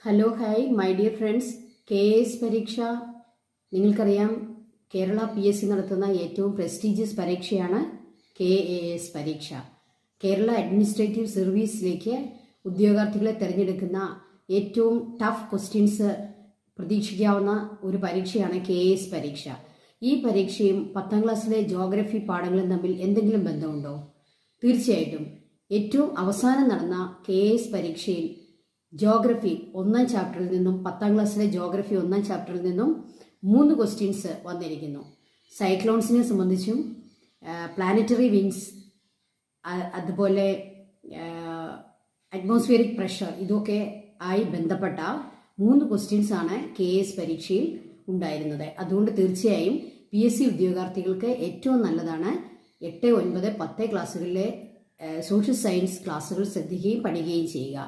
Hello hi my dear friends. KAS പരീക്ഷ നിങ്ങൾക്കറിയാം, Kerala PSC നടത്തുന്ന ഏറ്റവും പ്രസ്റ്റീജിയസ് പരീക്ഷയാണ് KAS പരീക്ഷ. കേരള അഡ്മിനിസ്ട്രേറ്റീവ് സർവീസിലേക്ക് ഉദ്യോഗാർത്ഥികളെ തിരഞ്ഞെടുക്കുന്ന ഏറ്റവും ടഫ് ക്വസ്റ്റ്യൻസ് പ്രതീക്ഷിക്കാവുന്ന ഒരു പരീക്ഷയാണ് KAS പരീക്ഷ. ഈ പരീക്ഷയും 10ാം ക്ലാസ്സിലെ ജോഗ്രഫി പാഠങ്ങളും തമ്മിൽ എന്തെങ്കിലും ബന്ധമുണ്ടോ? തീർച്ചയായിട്ടും. ഏറ്റവും അവസാനം നടന്ന KAS പരീക്ഷയിൽ ജോഗ്രഫി 1ാം ചാപ്റ്ററിൽ നിന്നും 10ാം ക്ലാസ്സിലെ ജോഗ്രഫി 1ാം ചാപ്റ്ററിൽ നിന്നും 3 ക്വസ്റ്റ്യൻസ് വന്നിരിക്കുന്നു. സൈക്ലോൺസിനെ സംബന്ധിച്ചും പ്ലാനറ്ററി വിൻഡ്സ്, അതുപോലെ അറ്റ്മോസ്ഫിയറിക് പ്രഷർ, ഇതൊക്കെ ആയി ബന്ധപ്പെട്ട 3 ക്വസ്റ്റ്യൻസ് ആണ് KAS പരീക്ഷയിൽ ഉണ്ടായിരുന്നത്. അതുകൊണ്ട് തീർച്ചയായും PSC ഉദ്യോഗാർത്ഥികൾക്ക് ഏറ്റവും നല്ലതാണ് 8, 9, 10 ക്ലാസ്സുകളിലെ സോഷ്യൽ സയൻസ് ക്ലാസ്സുകൾ ശ്രദ്ധിക്കുകയും പഠിക്കുകയും ചെയ്യുക.